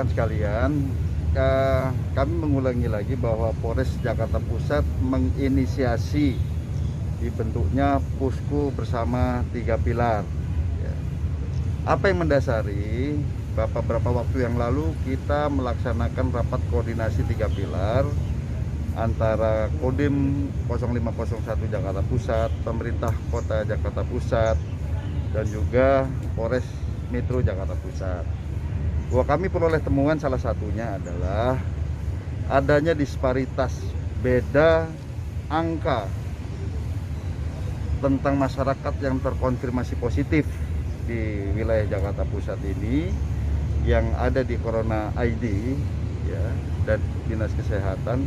rekan-rekan sekalian, kami mengulangi lagi bahwa Polres Jakarta Pusat menginisiasi dibentuknya posko bersama 3 pilar. Ya. Apa yang mendasari? Beberapa waktu yang lalu kita melaksanakan rapat koordinasi 3 pilar antara Kodim 0501 Jakarta Pusat, pemerintah kota Jakarta Pusat, dan juga Polres Metro Jakarta Pusat. Bahwa kami peroleh temuan salah satunya adalah adanya disparitas beda angka tentang masyarakat yang terkonfirmasi positif di wilayah Jakarta Pusat ini yang ada di Corona ID ya, dan Dinas Kesehatan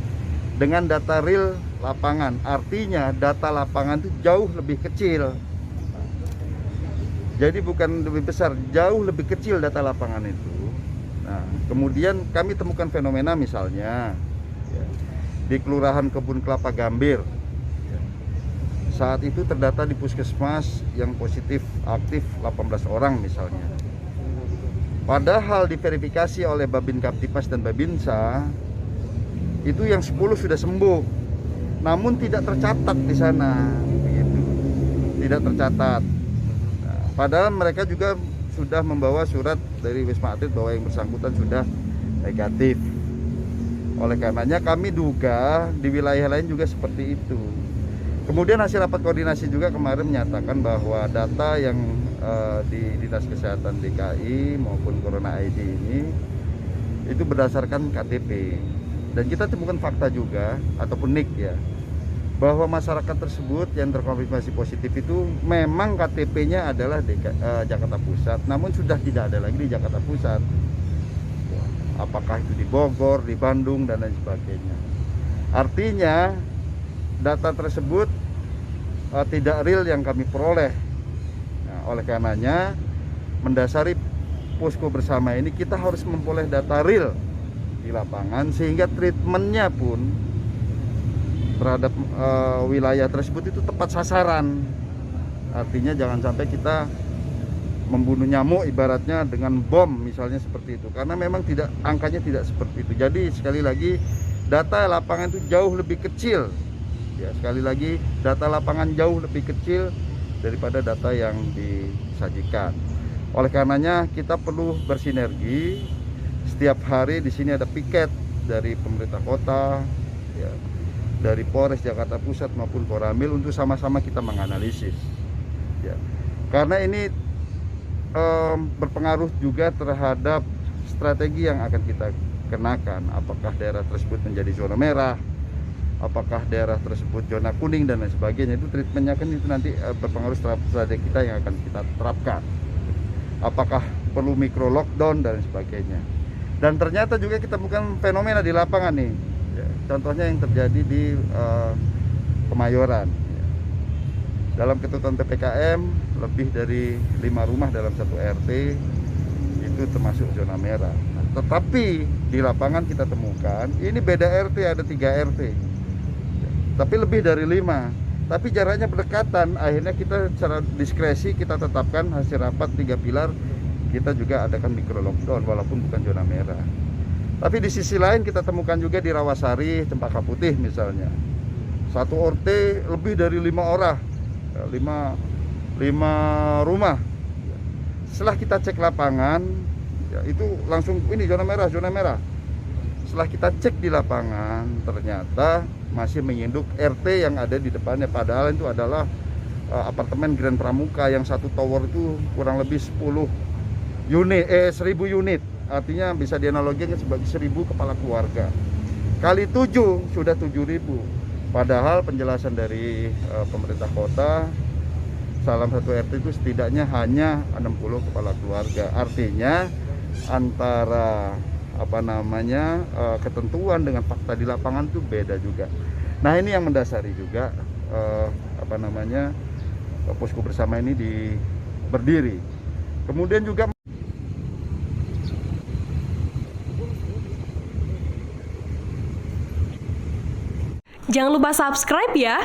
dengan data real lapangan. Artinya data lapangan itu jauh lebih kecil. Jadi bukan lebih besar, jauh lebih kecil data lapangan itu. Nah, kemudian kami temukan fenomena misalnya ya, di Kelurahan Kebun Kelapa Gambir. Ya, saat itu terdata di puskesmas yang positif aktif 18 orang misalnya. Padahal diverifikasi oleh Babin Kaptipas dan Babinsa itu yang 10 sudah sembuh, namun tidak tercatat di sana, begitu. Tidak tercatat. Nah, padahal mereka juga sudah membawa surat dari Wisma Atlet bahwa yang bersangkutan sudah negatif. Oleh karenanya kami duga di wilayah lain juga seperti itu. Kemudian hasil rapat koordinasi juga kemarin menyatakan bahwa data yang di Dinas Kesehatan DKI maupun Corona ID ini itu berdasarkan KTP. Dan kita temukan fakta juga ataupun NIK ya, bahwa masyarakat tersebut yang terkonfirmasi positif itu memang KTP-nya adalah Jakarta Pusat, namun sudah tidak ada lagi di Jakarta Pusat. Apakah itu di Bogor, di Bandung, dan lain sebagainya. Artinya data tersebut tidak real yang kami peroleh. Nah, oleh karenanya mendasari posko bersama ini kita harus memperoleh data real di lapangan sehingga treatmentnya pun terhadap wilayah tersebut itu tepat sasaran. Artinya jangan sampai kita membunuh nyamuk ibaratnya dengan bom misalnya seperti itu, karena memang angkanya tidak seperti itu. Jadi sekali lagi data lapangan itu jauh lebih kecil ya, sekali lagi data lapangan jauh lebih kecil daripada data yang disajikan. Oleh karenanya kita perlu bersinergi. Setiap hari di sini ada piket dari pemerintah kota, ya, dari Polres Jakarta Pusat maupun Koramil untuk sama-sama kita menganalisis. Ya. Karena ini berpengaruh juga terhadap strategi yang akan kita kenakan. Apakah daerah tersebut menjadi zona merah, apakah daerah tersebut zona kuning dan lain sebagainya. Itu treatmentnya kan itu nanti berpengaruh terhadap strategi kita yang akan kita terapkan. Apakah perlu mikro lockdown dan sebagainya. Dan ternyata juga kita temukan fenomena di lapangan nih ya, contohnya yang terjadi di Kemayoran ya. Dalam ketentuan PPKM lebih dari 5 rumah dalam satu RT itu termasuk zona merah. Nah, tetapi di lapangan kita temukan ini beda RT, ada 3 RT ya, tapi lebih dari 5, tapi jaraknya berdekatan. Akhirnya kita secara diskresi kita tetapkan hasil rapat 3 pilar, kita juga adakan mikro lockdown walaupun bukan zona merah. Tapi di sisi lain kita temukan juga di Rawasari, Cempaka Putih misalnya, satu RT lebih dari 5 orang, 5 rumah. Setelah kita cek lapangan ya, itu langsung ini zona merah, zona merah. Setelah kita cek di lapangan ternyata masih menginduk RT yang ada di depannya, padahal itu adalah apartemen Grand Pramuka yang satu tower itu kurang lebih 10 unit, 1000 unit, artinya bisa dianalogikan sebagai 1000 kepala keluarga. Kali 7 sudah 7000. Padahal penjelasan dari pemerintah kota, dalam satu RT itu setidaknya hanya 60 kepala keluarga. Artinya antara ketentuan dengan fakta di lapangan itu beda juga. Nah, ini yang mendasari juga posko bersama ini berdiri. Kemudian juga jangan lupa subscribe ya.